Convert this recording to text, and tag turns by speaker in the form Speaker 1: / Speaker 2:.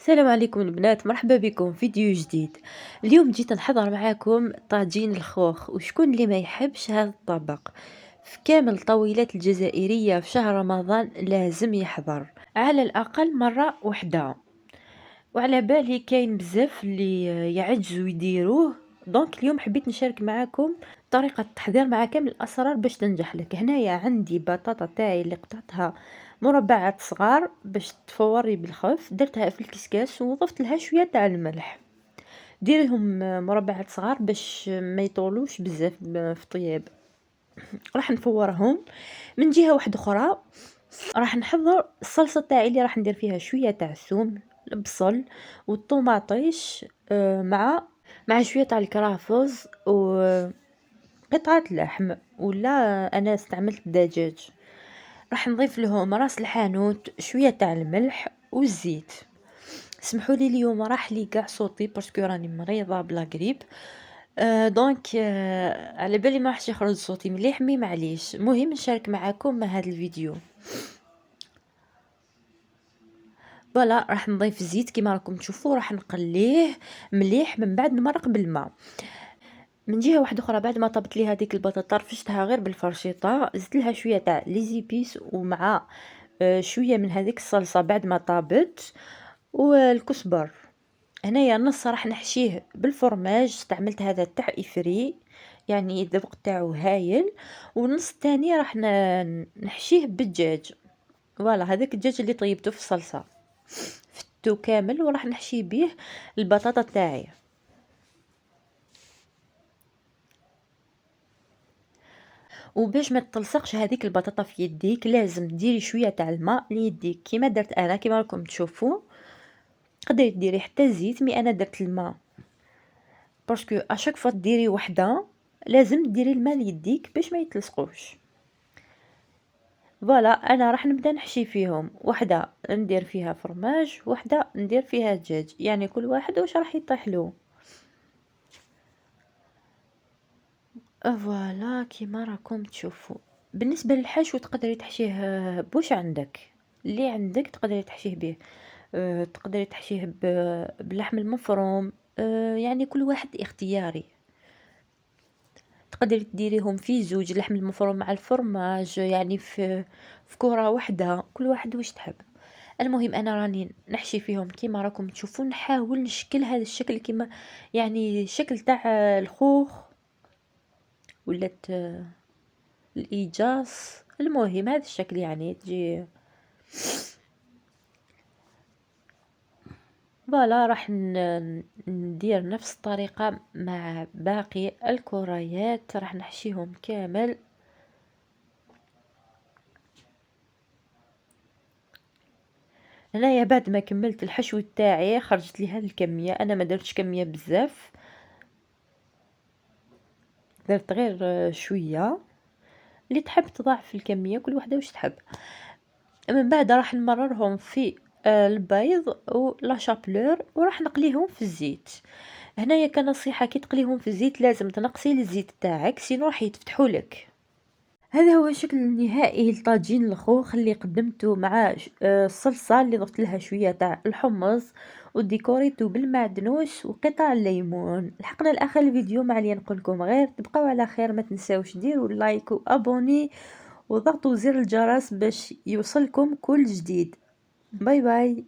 Speaker 1: السلام عليكم البنات، مرحبا بكم في فيديو جديد. اليوم جيت نحضر معاكم طاجين الخوخ، وشكون اللي ما يحبش هذا الطبق؟ في كامل الطويلات الجزائرية في شهر رمضان لازم يحضر على الأقل مرة واحدة. وعلى بالي كاين بزاف اللي يعجزوا يديروه. دونك اليوم حبيت نشارك معاكم طريقة التحضير مع كامل الأسرار باش تنجح لك. هنايا عندي بطاطا تاعي اللي قطعتها مربعات صغار باش تفوري بالخف، درتها في الكسكاس وضفت لها شوية تاع الملح. ديريهم مربعات صغار باش ما يطولوش بزاف في الطياب. راح نفورهم من جهة واحدة أخرى. راح نحضر الصلصة تاعي اللي راح ندير فيها شوية تاع الثوم، البصل والطوماطيش، مع شوية تاع الكرافس وقطعة لحم، ولا انا استعملت دجاج. راح نضيف لهم راس الحانوت، شوية تاع الملح والزيت. اسمحوا لي اليوم راح لي كاع صوتي باسكو راني مريضة بلا غريب. دونك على بالي ما راحش يخرج صوتي مليح، مي معليش، مهم نشارك معاكم هذا الفيديو. فوالا راح نضيف الزيت كيما راكم تشوفوا، راح نقليه مليح من بعد نمرق بالماء. من جهه واحده اخرى بعد ما طبت لي هذيك البطاطا رفشتها غير بالفرشيطه، زدت لها شويه تاع لي زيبيس ومع شويه من هذيك الصلصه بعد ما طابت والكزبر. هنايا نص راح نحشيه بالفرماج، استعملت هذا تاع افري يعني الذوق تاعو هايل. والنص الثاني راح نحشيه بالدجاج. فوالا هذاك الدجاج اللي طيبته في الصلصه فتو كامل وراح نحشي بيه البطاطا تاعي. وباش ما تلصقش هذيك البطاطا في يديك لازم ديري شويه تاع الماء ليديك كيما درت انا، كيما راكم تشوفوا. تقدري ديري حتى زيت، مي انا درت الماء باسكو اشاك فوا ديري وحده لازم ديري الماء ليديك باش ما يتلصقوش. فوالا انا راح نبدا نحشي فيهم، وحده ندير فيها فرماج، وحده ندير فيها دجاج، يعني كل واحد واش راح يطيح له. فوالا كيما راكم تشوفوا. بالنسبه للحشو تقدري تحشيه بوش عندك، اللي عندك تقدري تحشيه به. تقدري تحشيه باللحم المفروم. يعني كل واحد اختياري. تقدري تديريهم في زوج، اللحم المفروم مع الفرماج، يعني في كرة واحدة، كل واحد واش تحب. المهم انا راني نحشي فيهم كيما راكم تشوفون، نحاول نشكل هذا الشكل كيما يعني الشكل تاع الخوخ ولات الايجاص. المهم هذا الشكل يعني تجي. فوالا راح ندير نفس الطريقة مع باقي الكريات، راح نحشيهم كامل. هنايا بعد ما كملت الحشو تاعي خرجت لي هذه الكمية، انا ما درتش كمية بزاف، درت غير شوية. اللي تحب تضاعف الكمية كل وحدة واش تحب. من بعد راح نمررهم في البيض ولا شابلور وراح نقليهم في الزيت. هنايا كنصيحة كي تقليهم في الزيت لازم تنقصي الزيت تاعك سينو راح يتفتحوا لك. هذا هو الشكل النهائي لطاجين الخوخ اللي قدمته مع الصلصة اللي ضفت لها شوية تاع الحمص وديكوريتو بالمعدنوس وقطع الليمون. لحقنا لاخر الفيديو، ما عليا نقول لكم غير تبقاو على خير، ما تنساوش ديروا لايك وابوني وضغطوا زر الجرس باش يوصلكم كل جديد. باي باي.